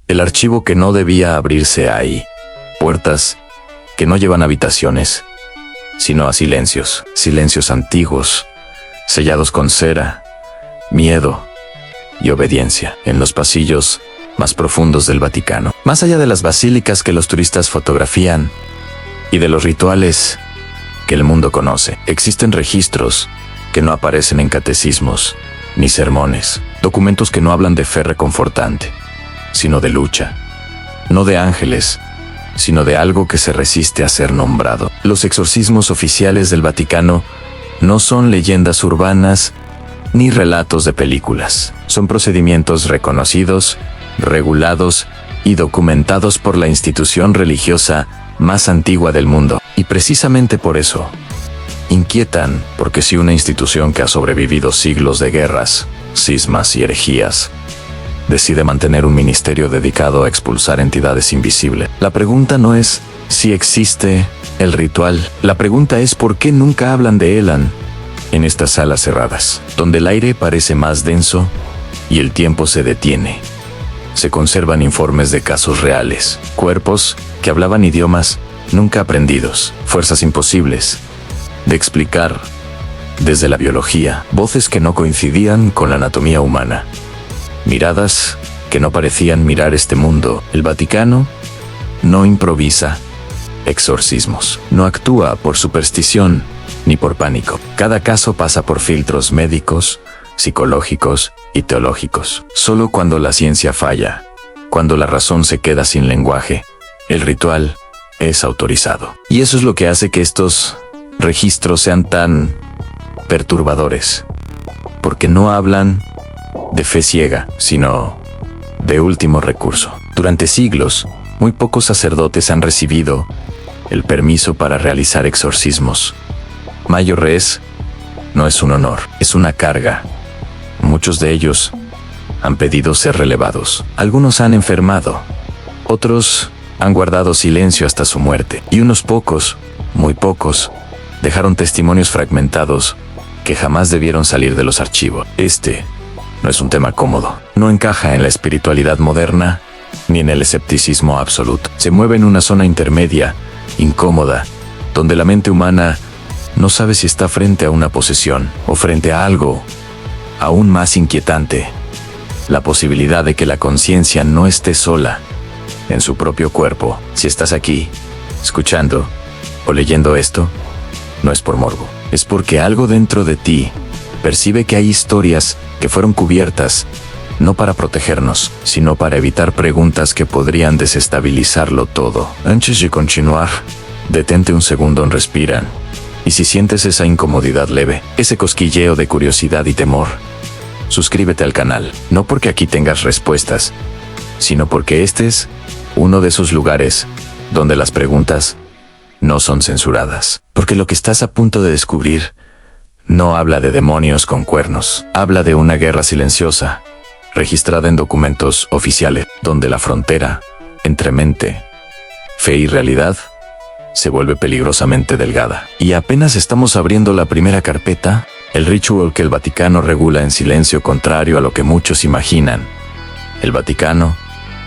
El archivo que no debía abrirse ahí. Puertas que no llevan a habitaciones, sino a silencios. Silencios antiguos, sellados con cera, miedo y obediencia. En los pasillos más profundos del Vaticano. Más allá de las basílicas que los turistas fotografían y de los rituales que el mundo conoce, existen registros que no aparecen en catecismos ni sermones. Documentos que no hablan de fe reconfortante, sino de lucha. No de ángeles, sino de algo que se resiste a ser nombrado. Los exorcismos oficiales del Vaticano no son leyendas urbanas ni relatos de películas. Son procedimientos reconocidos, regulados y documentados por la institución religiosa más antigua del mundo. Y precisamente por eso, inquietan, porque si una institución que ha sobrevivido siglos de guerras, cismas y herejías, decide mantener un ministerio dedicado a expulsar entidades invisibles, la pregunta no es si existe el ritual. La pregunta es por qué nunca hablan de él en estas salas cerradas, donde el aire parece más denso y el tiempo se detiene. Se conservan informes de casos reales, cuerpos que hablaban idiomas nunca aprendidos, fuerzas imposibles de explicar desde la biología, voces que no coincidían con la anatomía humana, miradas que no parecían mirar este mundo. El Vaticano no improvisa exorcismos, no actúa por superstición ni por pánico. Cada caso pasa por filtros médicos, psicológicos y teológicos. Solo cuando la ciencia falla, cuando la razón se queda sin lenguaje, el ritual es autorizado. Y eso es lo que hace que estos registros sean tan perturbadores, porque no hablan de fe ciega, sino de último recurso. Durante siglos, muy pocos sacerdotes han recibido el permiso para realizar exorcismos. Mayo res no es un honor, es una carga. Muchos de ellos han pedido ser relevados. Algunos han enfermado, otros han guardado silencio hasta su muerte, y unos pocos, muy pocos, dejaron testimonios fragmentados que jamás debieron salir de los archivos. Este no es un tema cómodo, no encaja en la espiritualidad moderna ni en el escepticismo absoluto. Se mueve en una zona intermedia, incómoda, donde la mente humana no sabe si está frente a una posesión o frente a algo aún más inquietante, la posibilidad de que la conciencia no esté sola en su propio cuerpo. Si estás aquí, escuchando o leyendo esto, no es por morbo, es porque algo dentro de ti percibe que hay historias que fueron cubiertas, no para protegernos, sino para evitar preguntas que podrían desestabilizarlo todo. Antes de continuar, detente un segundo, respira. Y si sientes esa incomodidad leve, ese cosquilleo de curiosidad y temor, suscríbete al canal, no porque aquí tengas respuestas, sino porque este es uno de esos lugares donde las preguntas no son censuradas. Porque lo que estás a punto de descubrir no habla de demonios con cuernos, habla de una guerra silenciosa, registrada en documentos oficiales, donde la frontera entre mente, fe y realidad se vuelve peligrosamente delgada. Y apenas estamos abriendo la primera carpeta, el ritual que el Vaticano regula en silencio, contrario a lo que muchos imaginan. El Vaticano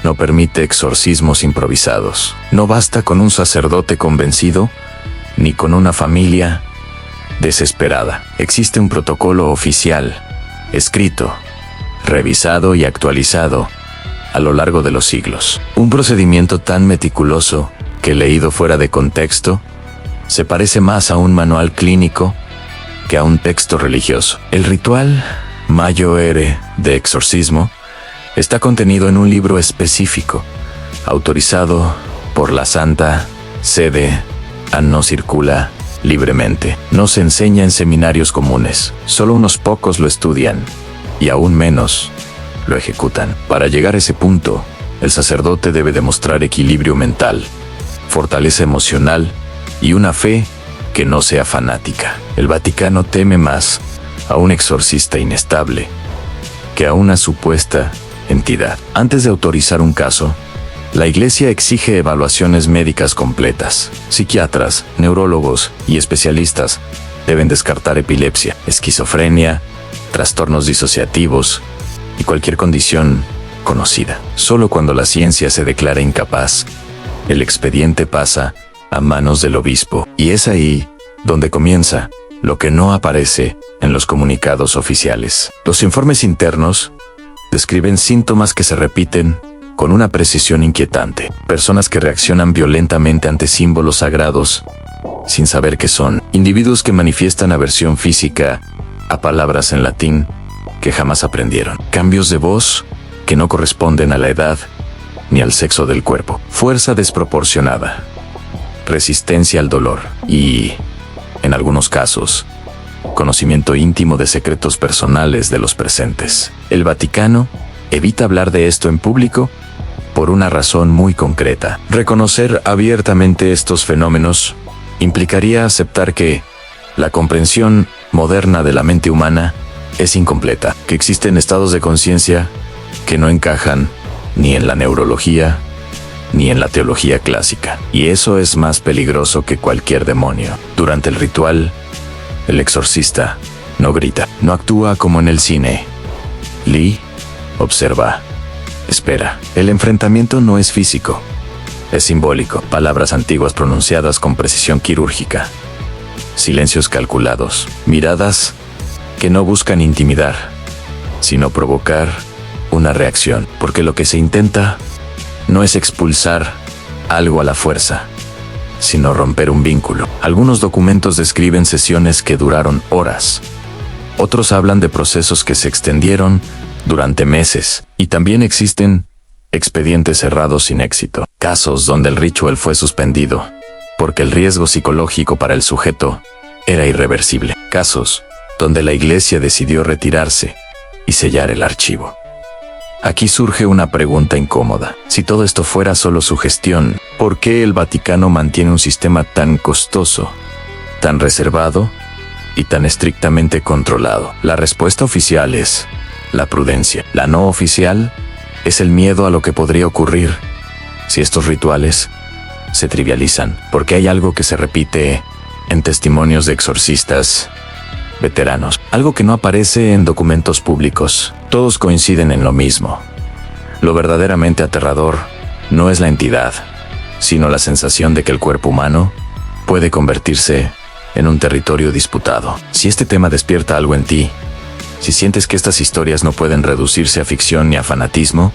no permite exorcismos improvisados. No basta con un sacerdote convencido, ni con una familia desesperada. Existe un protocolo oficial, escrito, revisado y actualizado a lo largo de los siglos. Un procedimiento tan meticuloso que, leído fuera de contexto, se parece más a un manual clínico que a un texto religioso. El ritual Mayo Ere de exorcismo está contenido en un libro específico, autorizado por la Santa Sede. No circula libremente. No se enseña en seminarios comunes. Solo unos pocos lo estudian, y aún menos lo ejecutan. Para llegar a ese punto, el sacerdote debe demostrar equilibrio mental, fortaleza emocional y una fe que no sea fanática. El Vaticano teme más a un exorcista inestable que a una supuesta entidad. Antes de autorizar un caso, la Iglesia exige evaluaciones médicas completas. Psiquiatras, neurólogos y especialistas deben descartar epilepsia, esquizofrenia, trastornos disociativos y cualquier condición conocida. Solo cuando la ciencia se declara incapaz, el expediente pasa a manos del obispo. Y es ahí donde comienza lo que no aparece en los comunicados oficiales. Los informes internos describen síntomas que se repiten con una precisión inquietante. Personas que reaccionan violentamente ante símbolos sagrados sin saber qué son. Individuos que manifiestan aversión física a palabras en latín que jamás aprendieron. Cambios de voz que no corresponden a la edad ni al sexo del cuerpo. Fuerza desproporcionada. Resistencia al dolor. Y, en algunos casos, conocimiento íntimo de secretos personales de los presentes. El Vaticano evita hablar de esto en público por una razón muy concreta. Reconocer abiertamente estos fenómenos implicaría aceptar que la comprensión moderna de la mente humana es incompleta, que existen estados de conciencia que no encajan ni en la neurología ni en la teología clásica. Y eso es más peligroso que cualquier demonio. Durante el ritual, el exorcista no grita, no actúa como en el cine. Lee observa, espera. El enfrentamiento no es físico, es simbólico. Palabras antiguas pronunciadas con precisión quirúrgica. Silencios calculados. Miradas que no buscan intimidar, sino provocar una reacción. Porque lo que se intenta no es expulsar algo a la fuerza, sino romper un vínculo. Algunos documentos describen sesiones que duraron horas. Otros hablan de procesos que se extendieron durante meses. Y también existen expedientes cerrados sin éxito. Casos donde el ritual fue suspendido porque el riesgo psicológico para el sujeto era irreversible. Casos donde la iglesia decidió retirarse y sellar el archivo. Aquí surge una pregunta incómoda. Si todo esto fuera solo sugestión, ¿por qué el Vaticano mantiene un sistema tan costoso, tan reservado y tan estrictamente controlado? La respuesta oficial es la prudencia. La no oficial es el miedo a lo que podría ocurrir si estos rituales se trivializan, porque hay algo que se repite en testimonios de exorcistas veteranos, algo que no aparece en documentos públicos. Todos coinciden en lo mismo. Lo verdaderamente aterrador no es la entidad, sino la sensación de que el cuerpo humano puede convertirse en un territorio disputado. Si este tema despierta algo en ti, si sientes que estas historias no pueden reducirse a ficción ni a fanatismo,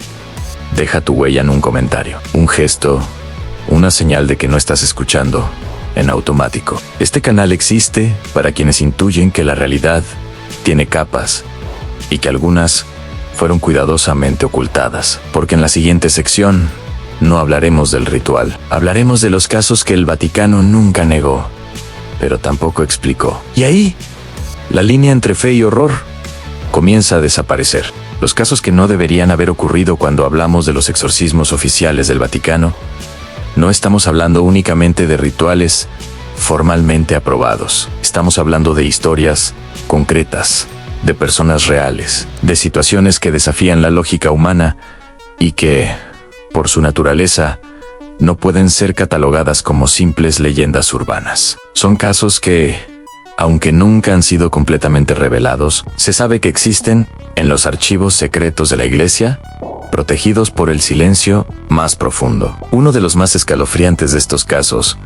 deja tu huella en un comentario, un gesto, una señal de que no estás escuchando en automático. Este canal existe para quienes intuyen que la realidad tiene capas y que algunas fueron cuidadosamente ocultadas, porque en la siguiente sección no hablaremos del ritual, hablaremos de los casos que el Vaticano nunca negó, pero tampoco explicó. Y ahí, la línea entre fe y horror comienza a desaparecer. Los casos que no deberían haber ocurrido cuando hablamos de los exorcismos oficiales del Vaticano. No estamos hablando únicamente de rituales formalmente aprobados. Estamos hablando de historias concretas, de personas reales, de situaciones que desafían la lógica humana y que, por su naturaleza, no pueden ser catalogadas como simples leyendas urbanas. Son casos que, aunque nunca han sido completamente revelados, se sabe que existen en los archivos secretos de la Iglesia, protegidos por el silencio más profundo. Uno de los más escalofriantes de estos casos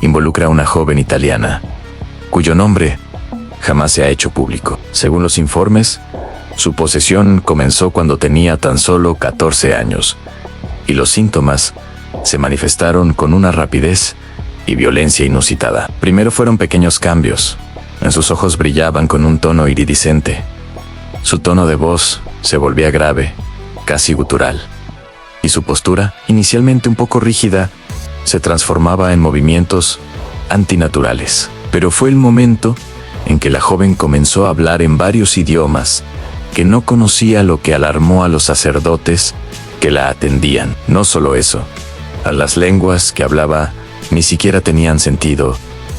involucra a una joven italiana, cuyo nombre jamás se ha hecho público. Según los informes, su posesión comenzó cuando tenía tan solo 14 años, y los síntomas se manifestaron con una rapidez y violencia inusitada. Primero fueron pequeños cambios. En sus ojos brillaban con un tono iridiscente. Su tono de voz se volvía grave, casi gutural, y su postura, inicialmente un poco rígida, se transformaba en movimientos antinaturales. Pero fue el momento en que la joven comenzó a hablar en varios idiomas que no conocía, lo que alarmó a los sacerdotes que la atendían. No solo eso, a las lenguas que hablaba ni siquiera tenían sentido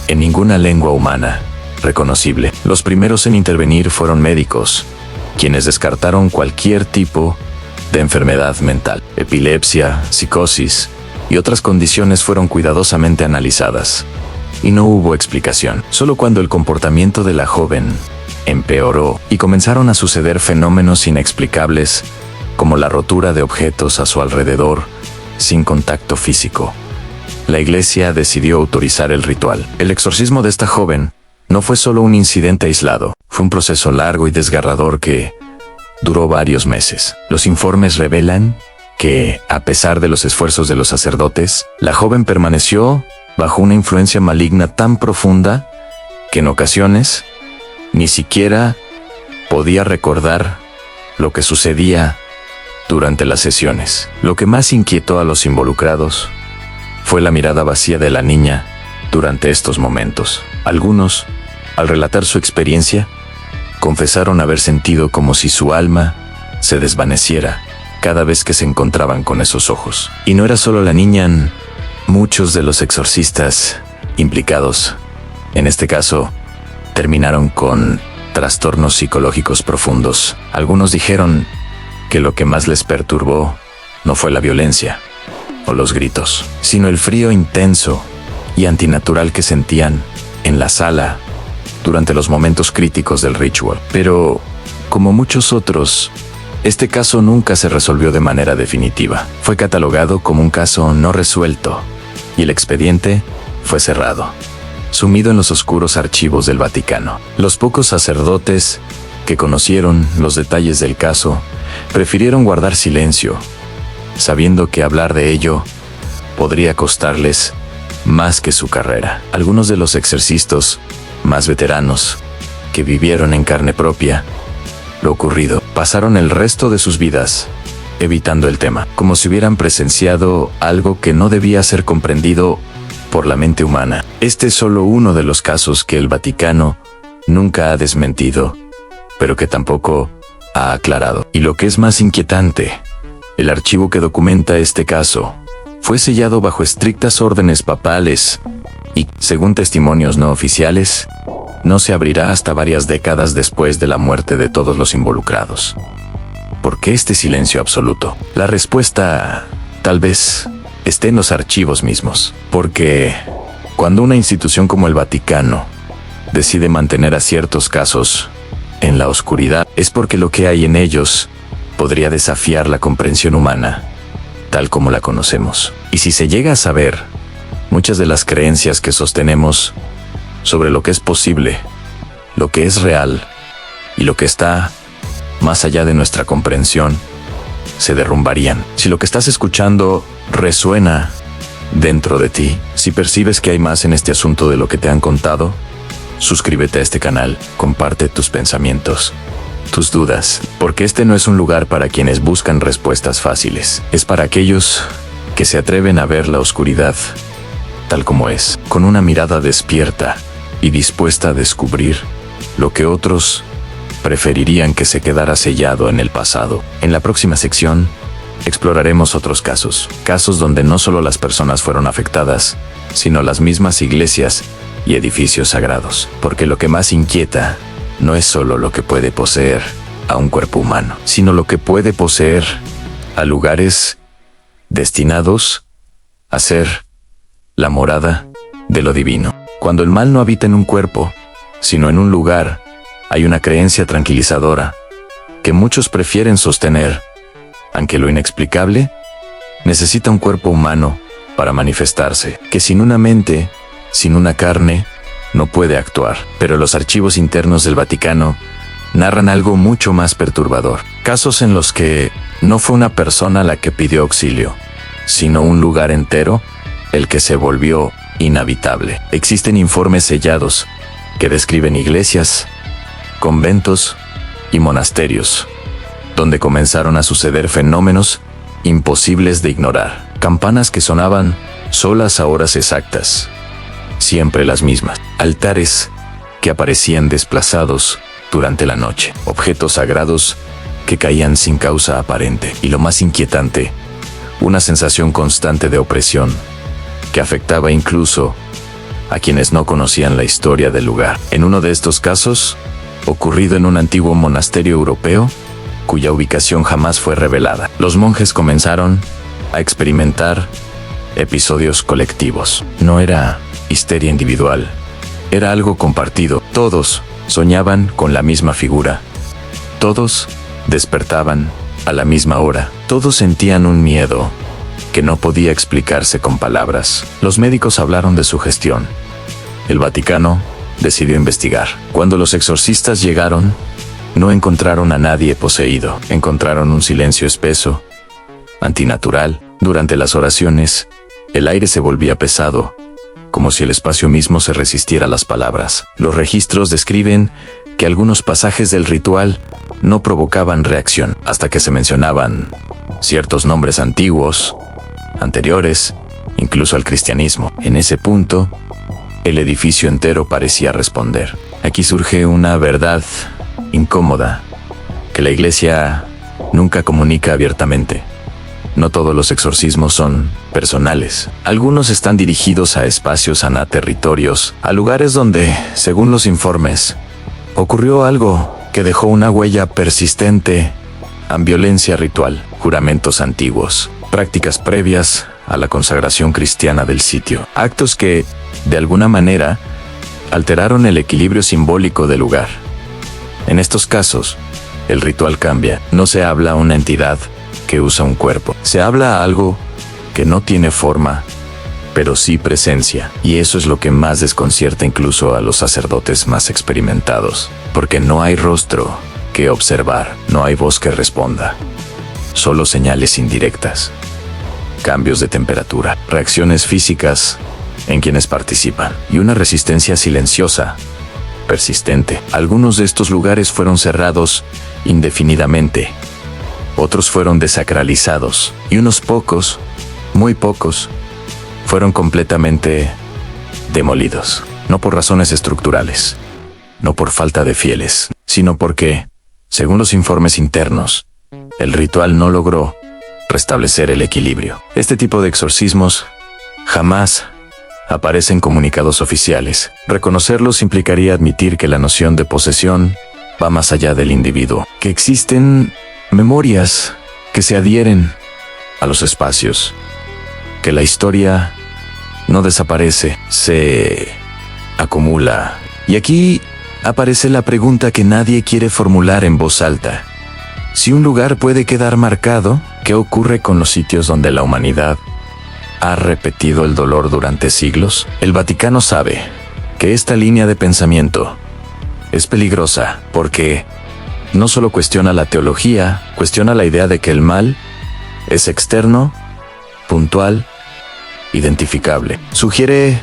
en ninguna lengua humana reconocible. Los primeros en intervenir fueron médicos, quienes descartaron cualquier tipo de enfermedad mental. Epilepsia, psicosis y otras condiciones fueron cuidadosamente analizadas, y no hubo explicación. Solo cuando el comportamiento de la joven empeoró y comenzaron a suceder fenómenos inexplicables como la rotura de objetos a su alrededor sin contacto físico. La iglesia decidió autorizar el ritual. El exorcismo de esta joven no fue solo un incidente aislado, fue un proceso largo y desgarrador que duró varios meses. Los informes revelan que, a pesar de los esfuerzos de los sacerdotes, la joven permaneció bajo una influencia maligna tan profunda que en ocasiones ni siquiera podía recordar lo que sucedía durante las sesiones. Lo que más inquietó a los involucrados fue la mirada vacía de la niña durante estos momentos. Algunos, al relatar su experiencia, confesaron haber sentido como si su alma se desvaneciera cada vez que se encontraban con esos ojos. Y no era solo la niña, muchos de los exorcistas implicados, en este caso, terminaron con trastornos psicológicos profundos. Algunos dijeron que lo que más les perturbó no fue la violencia o los gritos, sino el frío intenso y antinatural que sentían en la sala durante los momentos críticos del ritual. Pero, como muchos otros, este caso nunca se resolvió de manera definitiva. Fue catalogado como un caso no resuelto y el expediente fue cerrado, sumido en los oscuros archivos del Vaticano. Los pocos sacerdotes que conocieron los detalles del caso prefirieron guardar silencio, sabiendo que hablar de ello podría costarles más que su carrera. Algunos de los exorcistas más veteranos, que vivieron en carne propia lo ocurrido, pasaron el resto de sus vidas evitando el tema, como si hubieran presenciado algo que no debía ser comprendido por la mente humana. Este es solo uno de los casos que el Vaticano nunca ha desmentido, pero que tampoco ha aclarado. Y lo que es más inquietante, el archivo que documenta este caso fue sellado bajo estrictas órdenes papales y, según testimonios no oficiales, no se abrirá hasta varias décadas después de la muerte de todos los involucrados. ¿Por qué este silencio absoluto? La respuesta, tal vez, esté en los archivos mismos. Porque cuando una institución como el Vaticano decide mantener a ciertos casos en la oscuridad, es porque lo que hay en ellos podría desafiar la comprensión humana, tal como la conocemos. Y si se llega a saber, muchas de las creencias que sostenemos sobre lo que es posible, lo que es real y lo que está más allá de nuestra comprensión, se derrumbarían. Si lo que estás escuchando resuena dentro de ti, si percibes que hay más en este asunto de lo que te han contado, suscríbete a este canal, comparte tus pensamientos, tus dudas, porque este no es un lugar para quienes buscan respuestas fáciles. Es para aquellos que se atreven a ver la oscuridad tal como es, con una mirada despierta y dispuesta a descubrir lo que otros preferirían que se quedara sellado en el pasado. En la próxima sección, exploraremos otros casos donde no solo las personas fueron afectadas, sino las mismas iglesias y edificios sagrados, porque lo que más inquieta no es solo lo que puede poseer a un cuerpo humano, sino lo que puede poseer a lugares destinados a ser la morada de lo divino. Cuando el mal no habita en un cuerpo, sino en un lugar, hay una creencia tranquilizadora que muchos prefieren sostener, aunque lo inexplicable necesita un cuerpo humano para manifestarse, que sin una mente, sin una carne, no puede actuar. Pero los archivos internos del Vaticano narran algo mucho más perturbador. Casos en los que no fue una persona la que pidió auxilio, sino un lugar entero el que se volvió inhabitable. Existen informes sellados que describen iglesias, conventos y monasterios, donde comenzaron a suceder fenómenos imposibles de ignorar. Campanas que sonaban solas a horas exactas, siempre las mismas. Altares que aparecían desplazados durante la noche. Objetos sagrados que caían sin causa aparente. Y lo más inquietante, una sensación constante de opresión que afectaba incluso a quienes no conocían la historia del lugar. En uno de estos casos, ocurrido en un antiguo monasterio europeo, cuya ubicación jamás fue revelada, los monjes comenzaron a experimentar episodios colectivos. No era histeria individual, era algo compartido. Todos soñaban con la misma figura. Todos despertaban A la misma hora, todos sentían un miedo que no podía explicarse con palabras. Los médicos hablaron de sugestión. El Vaticano decidió investigar. Cuando los exorcistas llegaron, no encontraron a nadie poseído. Encontraron un silencio espeso, antinatural. Durante las oraciones, el aire se volvía pesado, como si el espacio mismo se resistiera a las palabras. Los registros describen que algunos pasajes del ritual no provocaban reacción, hasta que se mencionaban ciertos nombres antiguos, anteriores, incluso al cristianismo. En ese punto, el edificio entero parecía responder. Aquí surge una verdad incómoda, que la Iglesia nunca comunica abiertamente. No todos los exorcismos son personales. Algunos están dirigidos a espacios, a territorios, a lugares donde, según los informes, ocurrió algo que dejó una huella persistente en violencia ritual, juramentos antiguos, prácticas previas a la consagración cristiana del sitio, actos que, de alguna manera, alteraron el equilibrio simbólico del lugar. En estos casos, el ritual cambia. No se habla a una entidad que usa un cuerpo. Se habla a algo que no tiene forma, pero sí presencia. Y eso es lo que más desconcierta incluso a los sacerdotes más experimentados, porque no hay rostro que observar, no hay voz que responda. Solo señales indirectas, cambios de temperatura, reacciones físicas en quienes participan, y una resistencia silenciosa, persistente. Algunos de estos lugares fueron cerrados indefinidamente. Otros fueron desacralizados, y unos pocos, muy pocos, fueron completamente demolidos. No por razones estructurales, no por falta de fieles, sino porque, según los informes internos, el ritual no logró restablecer el equilibrio. Este tipo de exorcismos jamás aparece en comunicados oficiales. Reconocerlos implicaría admitir que la noción de posesión va más allá del individuo, que existen memorias que se adhieren a los espacios, que la historia no desaparece, se acumula. Y aquí aparece la pregunta que nadie quiere formular en voz alta. Si un lugar puede quedar marcado, ¿qué ocurre con los sitios donde la humanidad ha repetido el dolor durante siglos? El Vaticano sabe que esta línea de pensamiento es peligrosa porque no solo cuestiona la teología, cuestiona la idea de que el mal es externo, puntual, identificable. Sugiere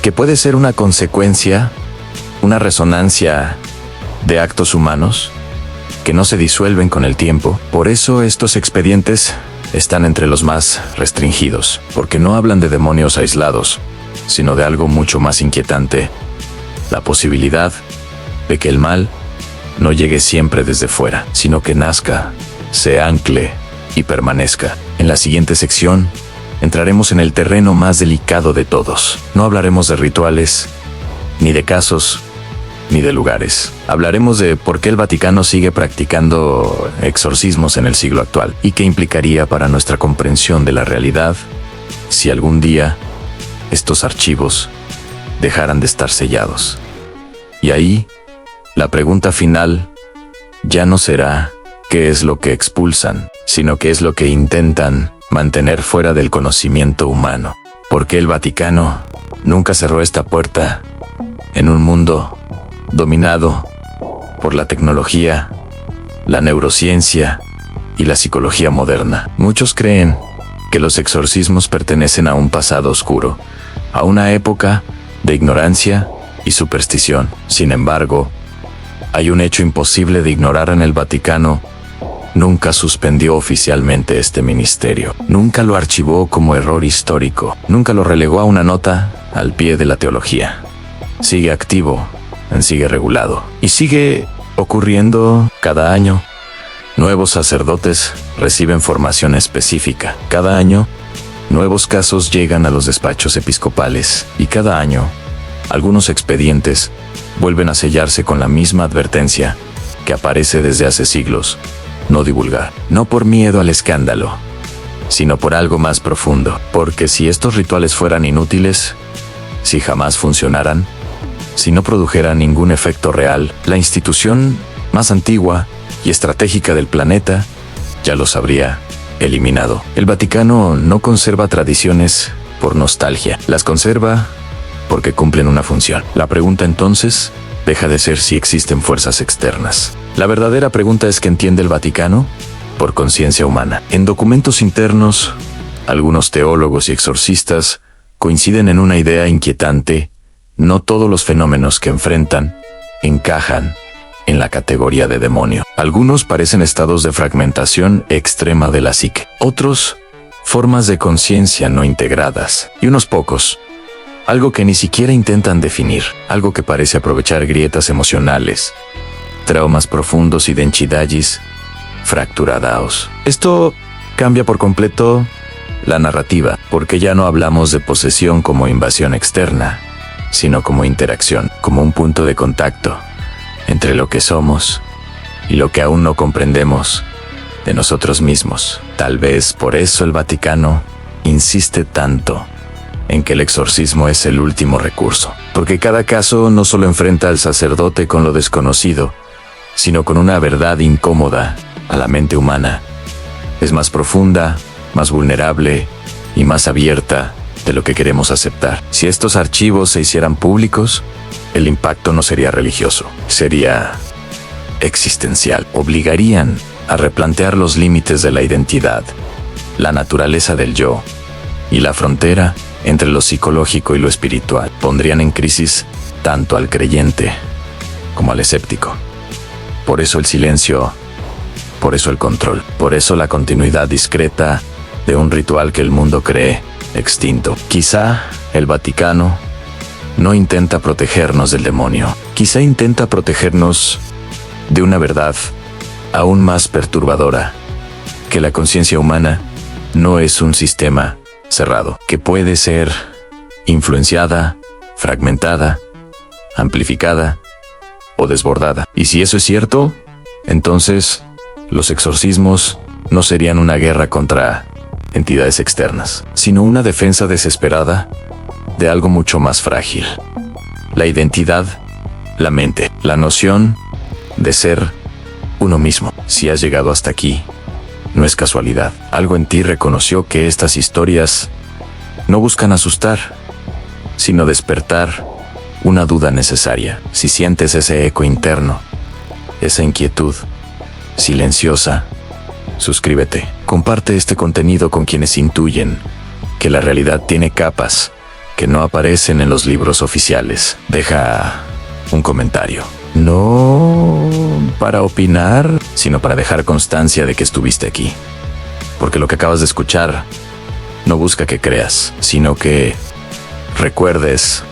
que puede ser una consecuencia, una resonancia de actos humanos que no se disuelven con el tiempo. Por eso estos expedientes están entre los más restringidos, porque no hablan de demonios aislados, sino de algo mucho más inquietante, la posibilidad de que el mal no llegue siempre desde fuera, sino que nazca, se ancle y permanezca. En la siguiente sección, entraremos en el terreno más delicado de todos. No hablaremos de rituales, ni de casos, ni de lugares. Hablaremos de por qué el Vaticano sigue practicando exorcismos en el siglo actual y qué implicaría para nuestra comprensión de la realidad si algún día estos archivos dejaran de estar sellados. Y ahí, la pregunta final ya no será qué es lo que expulsan, sino qué es lo que intentan mantener fuera del conocimiento humano. ¿Por qué el Vaticano nunca cerró esta puerta en un mundo dominado por la tecnología, la neurociencia y la psicología moderna? Muchos creen que los exorcismos pertenecen a un pasado oscuro, a una época de ignorancia y superstición. Sin embargo, hay un hecho imposible de ignorar: en el Vaticano nunca suspendió oficialmente este ministerio, nunca lo archivó como error histórico, nunca lo relegó a una nota al pie de la teología. Sigue activo, sigue regulado y sigue ocurriendo cada año. Nuevos sacerdotes reciben formación específica. Cada año, nuevos casos llegan a los despachos episcopales y cada año, algunos expedientes vuelven a sellarse con la misma advertencia que aparece desde hace siglos: no divulgar. No por miedo al escándalo, sino por algo más profundo. Porque si estos rituales fueran inútiles, si jamás funcionaran, si no produjeran ningún efecto real, la institución más antigua y estratégica del planeta ya los habría eliminado. El Vaticano no conserva tradiciones por nostalgia, las conserva porque cumplen una función. La pregunta entonces deja de ser si existen fuerzas externas. La verdadera pregunta es: ¿qué entiende el Vaticano por conciencia humana? En documentos internos, algunos teólogos y exorcistas coinciden en una idea inquietante: no todos los fenómenos que enfrentan encajan en la categoría de demonio. Algunos parecen estados de fragmentación extrema de la psique, otros formas de conciencia no integradas, y unos pocos algo que ni siquiera intentan definir, algo que parece aprovechar grietas emocionales, traumas profundos y densidades fracturados. Esto cambia por completo la narrativa, porque ya no hablamos de posesión como invasión externa, sino como interacción, como un punto de contacto entre lo que somos y lo que aún no comprendemos de nosotros mismos. Tal vez por eso el Vaticano insiste tanto en que el exorcismo es el último recurso, porque cada caso no solo enfrenta al sacerdote con lo desconocido, sino con una verdad incómoda a la mente humana. Es más profunda, más vulnerable y más abierta de lo que queremos aceptar. Si estos archivos se hicieran públicos, el impacto no sería religioso, sería existencial. Obligarían a replantear los límites de la identidad, la naturaleza del yo y la frontera entre lo psicológico y lo espiritual. Pondrían en crisis tanto al creyente como al escéptico. Por eso el silencio, por eso el control, por eso la continuidad discreta de un ritual que el mundo cree extinto. Quizá el Vaticano no intenta protegernos del demonio, quizá intenta protegernos de una verdad aún más perturbadora: que la conciencia humana no es un sistema cerrado, que puede ser influenciada, fragmentada, amplificada o desbordada. Y si eso es cierto, entonces los exorcismos no serían una guerra contra entidades externas, sino una defensa desesperada de algo mucho más frágil: la identidad, la mente, la noción de ser uno mismo. Si has llegado hasta aquí, no es casualidad. Algo en ti reconoció que estas historias no buscan asustar, sino despertar una duda necesaria. Si sientes ese eco interno, esa inquietud silenciosa, suscríbete. Comparte este contenido con quienes intuyen que la realidad tiene capas que no aparecen en los libros oficiales. Deja un comentario. No para opinar, sino para dejar constancia de que estuviste aquí. Porque lo que acabas de escuchar no busca que creas, sino que recuerdes